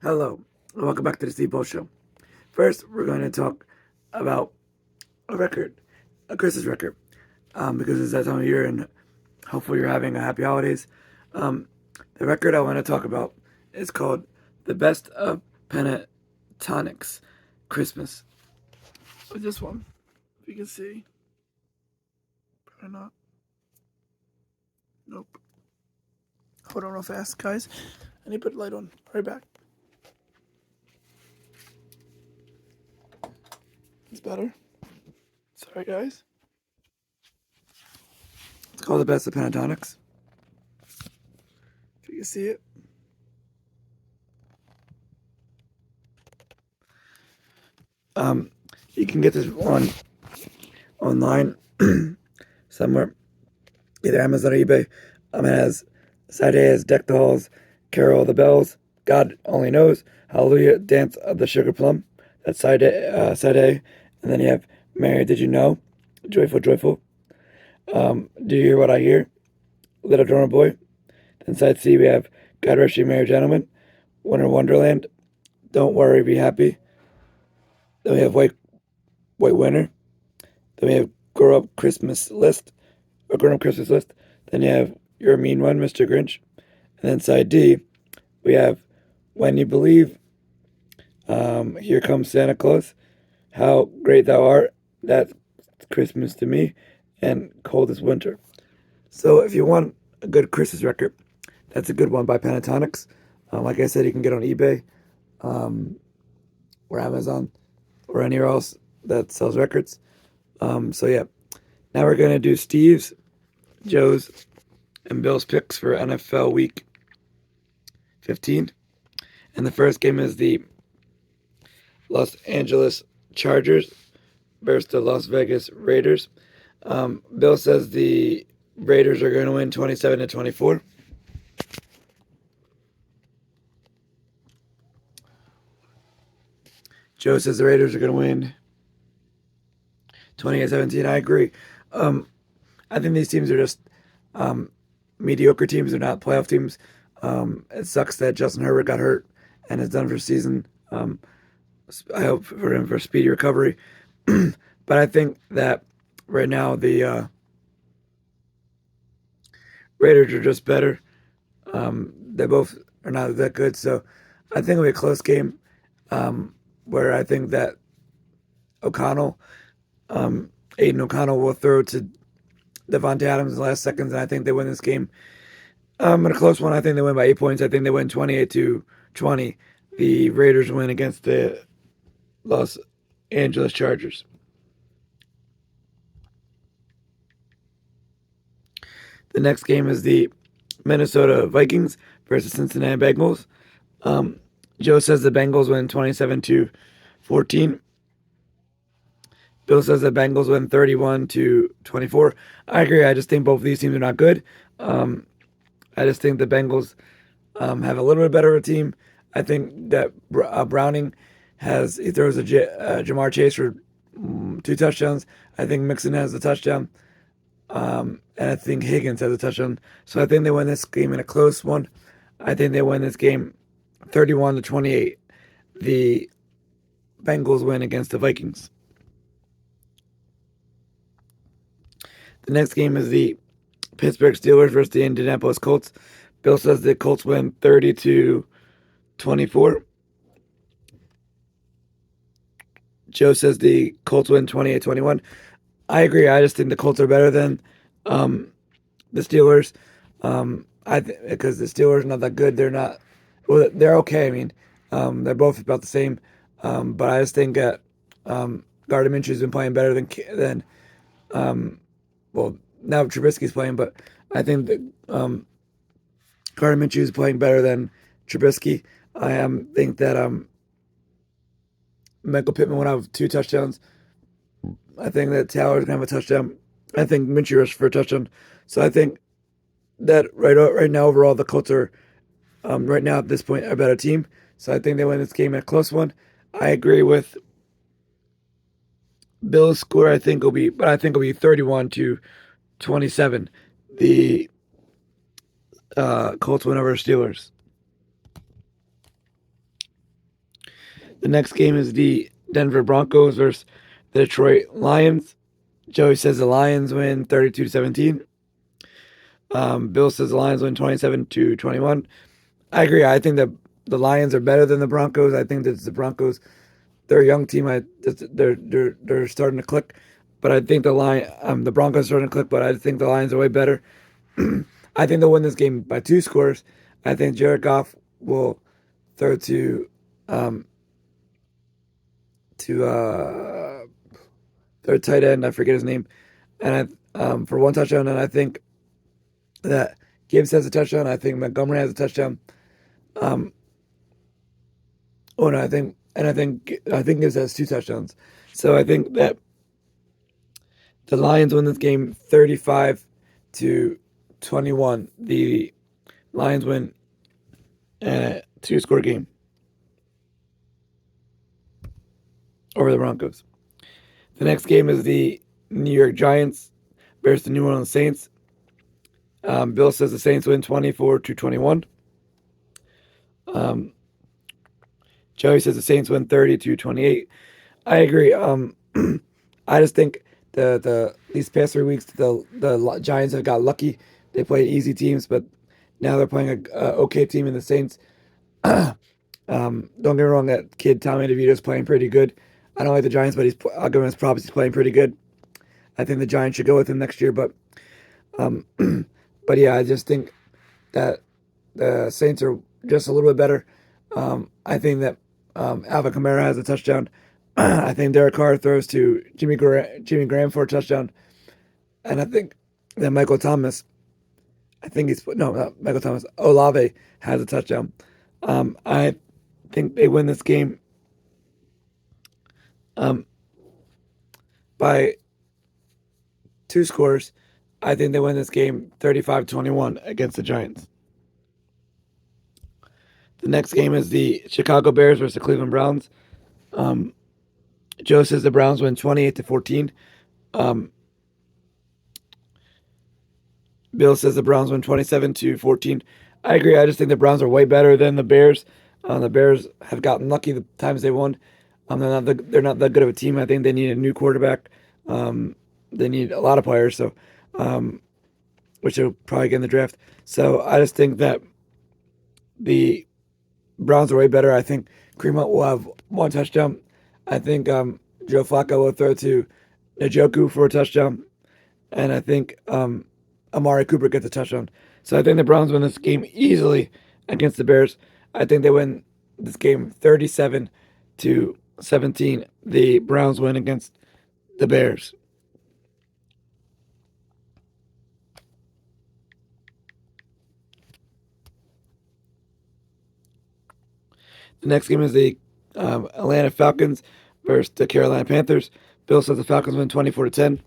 Hello, and welcome back to the Steve Post Show. First, we're going to talk about a record, a Christmas record, because it's that time of year, and hopefully you're having a happy holidays. Um, the record I want to talk about is called "The Best of Pentatonics Christmas." With this one, if you can see, probably not. Nope. Hold on real fast, guys. I need to put the light on. Right back. It's better. Sorry, guys. It's called "The Best of Pentatonics." If you can see it. You can get this one online somewhere, either Amazon or eBay. It has side A has Deck the Halls, Carol of the Bells, God Only Knows, Hallelujah, Dance of the Sugar Plum. That's side A. And then you have Mary, Did You Know? Joyful, Joyful. Do You Hear What I Hear? Little Drummer Boy. Then side C, we have God Rest You Merry Gentlemen, Winter Wonderland, Don't Worry, Be Happy. Then we have White Winter. Then we have Grow Up Christmas List, or Grown Up Christmas List. Then you have You're a Mean One, Mr. Grinch. And then side D, we have When You Believe, Here Comes Santa Claus, How Great Thou Art, That's Christmas to Me, and Coldest Winter. So if you want a good Christmas record, that's a good one by Pentatonics. Like I said, you can get on eBay or Amazon or anywhere else that sells records. So yeah, now we're gonna do Steve's, Joe's, and Bill's picks for NFL Week 15. And the first game is the Los Angeles Chargers versus the Las Vegas Raiders. Bill says the Raiders are going to win 27-24. Joe says the Raiders are going to win 28-17. I agree. I think these teams are just mediocre teams. They're not playoff teams. It sucks that Justin Herbert got hurt and is done for the season. I hope for him for speedy recovery. But I think that right now the Raiders are just better. They both are not that good, so I think it'll be a close game. Where I think that O'Connell, Aiden O'Connell, will throw to Devontae Adams in the last seconds, and I think they win this game. In a close one, I think they win by 8 points. I think they win 28-20. The Raiders win against the Los Angeles Chargers. The next game is the Minnesota Vikings versus Cincinnati Bengals. Joe says the Bengals win 27-14. Bill says the Bengals win 31-24. I agree. I just think both of these teams are not good. I just think the Bengals have a little bit better of a team. I think that Browning he throws a Jamar Chase for 2 touchdowns. I think Mixon has a touchdown. And I think Higgins has a touchdown. So I think they win this game in a close one. I think they win this game 31-28. The Bengals win against the Vikings. The next game is the Pittsburgh Steelers versus the Indianapolis Colts. Bill says the Colts win 30-24. Joe says the Colts win 28-21. I agree. I just think the Colts are better than the Steelers. Because the Steelers are not that good. They're not. Well, they're okay. I mean, they're both about the same. But I just think that Gardner Minshew's been playing better than well, now Trubisky's playing, but I think that Gardner Minshew is playing better than Trubisky. I think that Michael Pittman went out with 2 touchdowns. I think that Taylor's gonna have a touchdown. I think Minshew rushed for a touchdown. So I think that right now overall the Colts are right now at this point a better team. So I think they win this game in a close one. I agree with Bill's score. I think it'll be 31-27. The Colts win over Steelers. The next game is the Denver Broncos versus the Detroit Lions. Joey says the Lions win 32-17. Bill says the Lions win 27-21. I agree. I think that the Lions are better than the Broncos. I think that the Broncos, they're a young team. They're starting to click, but I think the Broncos are starting to click. But I think the Lions are way better. I think they'll win this game by 2 scores. I think Jared Goff will throw um to their tight end. I forget his name, and for 1 touchdown. And I think that Gibbs has a touchdown. I think Montgomery has a touchdown. Um, oh no, I think Gibbs has 2 touchdowns. So I think that the Lions win this game 35-21. The Lions win a 2-score game over the Broncos. The next game is the New York Giants versus the New Orleans Saints. Bill says the Saints win 24-21. Joey says the Saints win 30-28. I agree. I just think these past 3 weeks the Giants have got lucky. They played easy teams, but now they're playing a okay team in the Saints. Don't get me wrong, that kid Tommy DeVito is playing pretty good. I don't like the Giants, but I'll give him his props. He's playing pretty good. I think the Giants should go with him next year, but um, but yeah, I just think that the Saints are just a little bit better. I think that Alvin Kamara has a touchdown. I think Derek Carr throws to Jimmy Graham for a touchdown, and I think that Michael Thomas. I think he's no, not Michael Thomas. Olave has a touchdown. I think they win this game um, by 2 scores. I think they win this game 35-21 against the Giants. The next game is the Chicago Bears versus the Cleveland Browns. Um, Joe says the Browns win 28-14. Um, Bill says the Browns win 27-14. I agree. I just think the Browns are way better than the Bears. The Bears have gotten lucky the times they won. They're not that good of a team. I think they need a new quarterback. They need a lot of players, so which they'll probably get in the draft. So I just think that the Browns are way better. I think Kareem Hunt will have 1 touchdown. I think Joe Flacco will throw to Njoku for a touchdown, and I think Amari Cooper gets a touchdown. So I think the Browns win this game easily against the Bears. I think they win this game 37-17. The Browns win against the Bears. The next game is the Atlanta Falcons versus the Carolina Panthers. Bill says the Falcons win 24-10.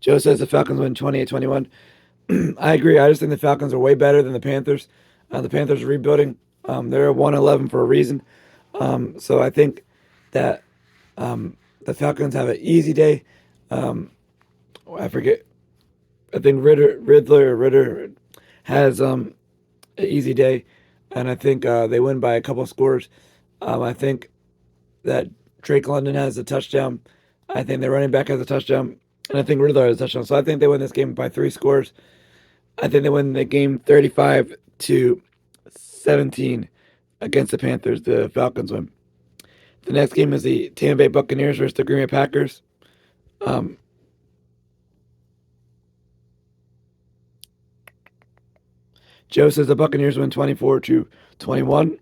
Joe says the Falcons win 28-21. I agree. I just think the Falcons are way better than the Panthers. The Panthers are rebuilding. They're 1-11 for a reason. So I think that the Falcons have an easy day. I forget. I think Ritter has an easy day, and I think they win by a couple of scores. I think that Drake London has a touchdown. I think the running back has a touchdown, and I think Riddler has a touchdown. So I think they win this game by 3 scores. I think they win the game 35-17 against the Panthers. The Falcons win. The next game is the Tampa Bay Buccaneers versus the Green Bay Packers. Joe says the Buccaneers win 24-21.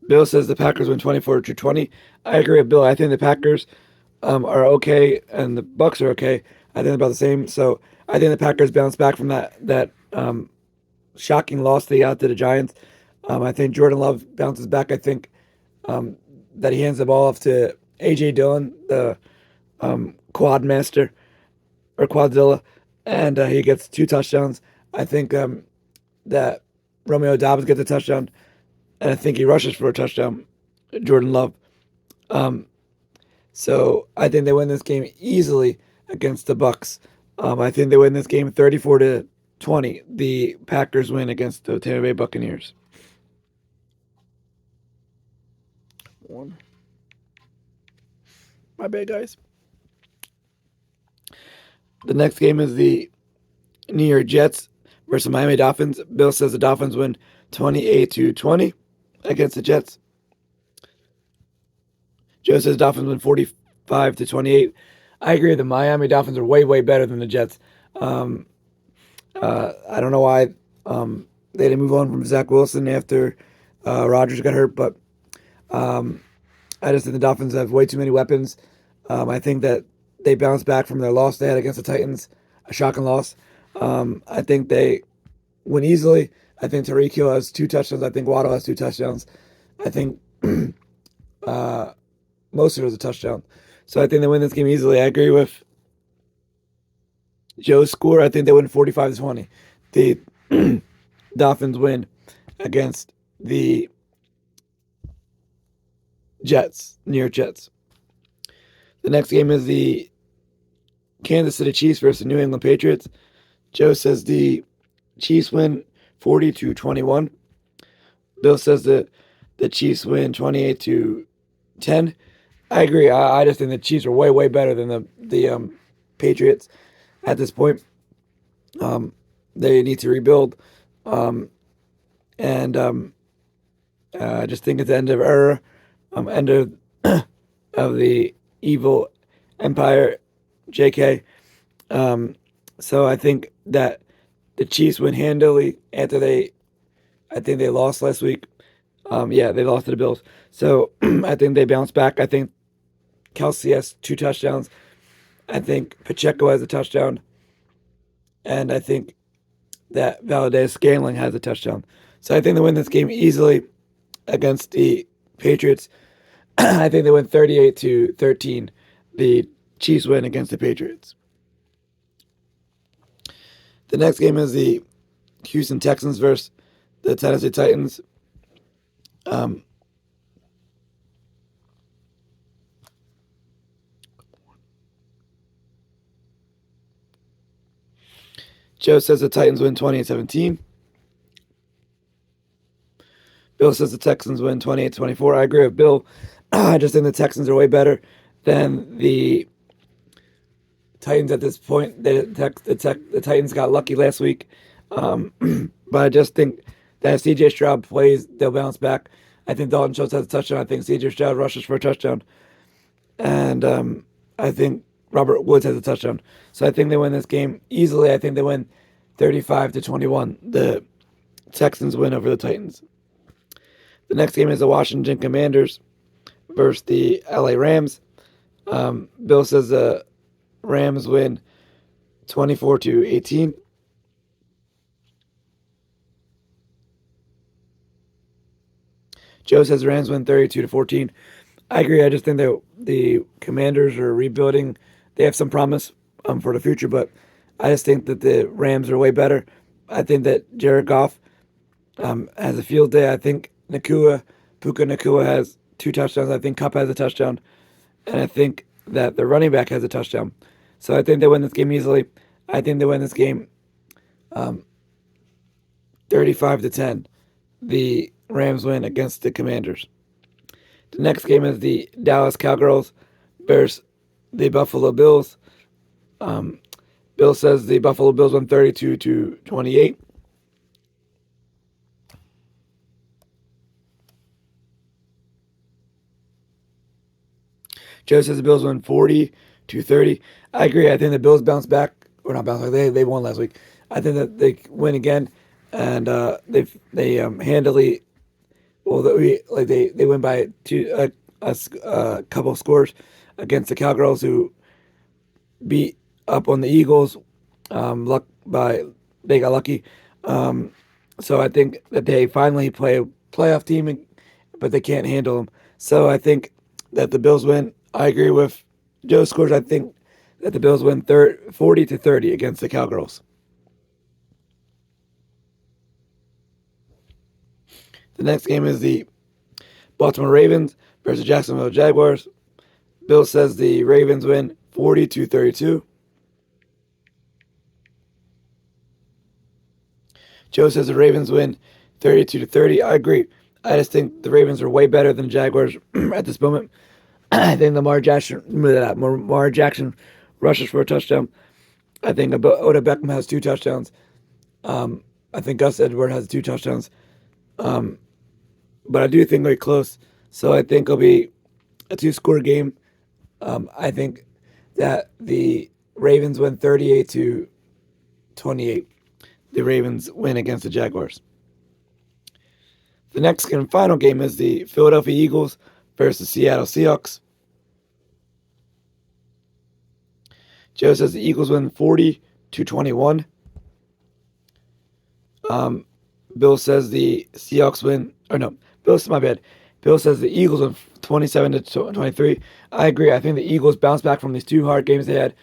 Bill says the Packers win 24-20. I agree with Bill. I think the Packers are okay and the Bucks are okay. I think they're about the same. So I think the Packers bounce back from that shocking loss they got to the Giants. I think Jordan Love bounces back. I think that he hands the ball off to AJ Dillon, the quad master or quadzilla, and he gets 2 touchdowns. I think that Romeo Dobbs gets a touchdown, and I think he rushes for a touchdown. Jordan Love. So I think they win this game easily against the Bucks. I think they win this game 34 20, the Packers win against the Tampa Bay Buccaneers. One. My bad, guys. The next game is the New York Jets versus Miami Dolphins. Bill says the Dolphins win 28-20 against the Jets. Joe says Dolphins win 45-28. I agree. The Miami Dolphins are way, way better than the Jets. I don't know why they didn't move on from Zach Wilson after Rodgers got hurt, but I just think the Dolphins have way too many weapons. I think that they bounced back from their loss they had against the Titans, a shocking loss. I think they win easily. I think Tyreek Hill has 2 touchdowns. I think Waddle has 2 touchdowns. I think Mostert has a touchdown. So I think they win this game easily. I agree with Joe's score. I think they win 45-20. The Dolphins win against the Jets, New York Jets. The next game is the Kansas City Chiefs versus New England Patriots. Joe says the Chiefs win 40-21. Bill says that the Chiefs win 28-10. I agree. I just think the Chiefs are way, way better than the Patriots at this point. They need to rebuild. I just think it's the end of era, end of the evil empire, JK. So I think that the Chiefs win handily after I think they lost last week. They lost to the Bills. So I think they bounce back. I think Kelsey has 2 touchdowns. I think Pacheco has a touchdown. And I think that Valdes-Scantling has a touchdown. So I think they win this game easily against the Patriots. I think they win 38-13. The Chiefs win against the Patriots. The next game is the Houston Texans versus the Tennessee Titans. Joe says the Titans win 20-17. Bill says the Texans win 28-24. I agree with Bill. I just think the Texans are way better than the Titans at this point. The Titans got lucky last week. But I just think that if C.J. Stroud plays, they'll bounce back. I think Dalton Schultz has a touchdown. I think C.J. Stroud rushes for a touchdown. And I think Robert Woods has a touchdown. So I think they win this game easily. I think they win 35-21. The Texans win over the Titans. The next game is the Washington Commanders versus the LA Rams. Bill says the Rams win 24-18. Joe says the Rams win 32-14. I agree. I just think that the Commanders are rebuilding. They have some promise for the future, but I just think that the Rams are way better. I think that Jared Goff has a field day. I think Puka Nacua has 2 touchdowns. I think Kupp has a touchdown. And I think that the running back has a touchdown. So I think they win this game easily. I think they win this game 35-10. The Rams win against the Commanders. The next game is the Dallas Cowgirls versus the Buffalo Bills. Bill says the Buffalo Bills won 32-28. Joe says the Bills won 40-30. I agree. I think the Bills bounce back. Or not bounce back. They won last week. I think that they win again. And they handily... Well, they win by a couple scores against the Cowgirls, who beat up on the Eagles. They got lucky. So I think that they finally play a playoff team, but they can't handle them. So I think that the Bills win. I agree with Joe's scores. I think that the Bills win 40-30 against the Cowgirls. The next game is the Baltimore Ravens versus Jacksonville Jaguars. Bill says the Ravens win 40-32. Joe says the Ravens win 32-30. I agree. I just think the Ravens are way better than the Jaguars at this moment. I think Lamar Jackson rushes for a touchdown. I think Odell Beckham has 2 touchdowns. I think Gus Edwards has 2 touchdowns. But I do think they're close. So I think it'll be a 2-score game. I think that the Ravens win 38-28. The Ravens win against the Jaguars. The next and final game is the Philadelphia Eagles versus Seattle Seahawks. Joe says the Eagles win 40-21. Bill says the Seahawks win. My bad. Bill says the Eagles win 27-23. I agree. I think the Eagles bounce back from these 2 hard games they had.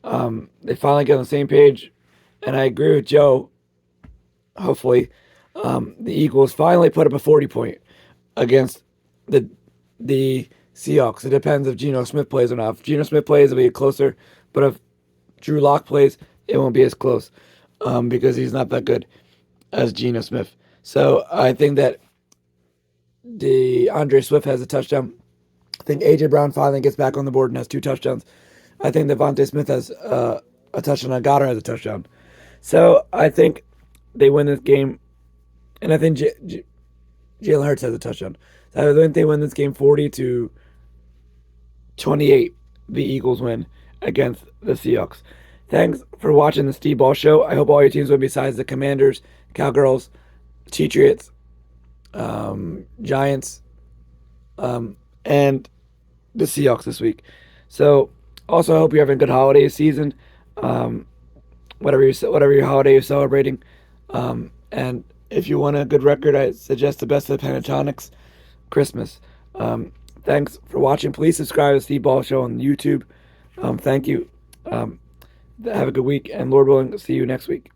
They finally get on the same page. And I agree with Joe. Hopefully, the Eagles finally put up a 40-point against the Seahawks. It depends if Geno Smith plays or not. If Geno Smith plays, it'll be closer. But if Drew Lock plays, it won't be as close because he's not that good as Geno Smith. So I think that DeAndre Swift has a touchdown. I think A.J. Brown finally gets back on the board and has 2 touchdowns. I think Devontae Smith has a touchdown and Goddard has a touchdown. So I think they win this game. And I think Jalen Hurts has a touchdown. So I think they win this game 40-28. The Eagles win against the Seahawks. Thanks for watching the Steve Ball Show. I hope all your teams win besides the Commanders, Cowgirls, Patriots, Giants, and the Seahawks this week. So also I hope you're having a good holiday season. Whatever your holiday you're celebrating. And if you want a good record, I suggest the Best of the Pentatonics, Christmas. Thanks for watching. Please subscribe to the Steve Ball Show on YouTube. Thank you. Have a good week, and Lord willing, see you next week.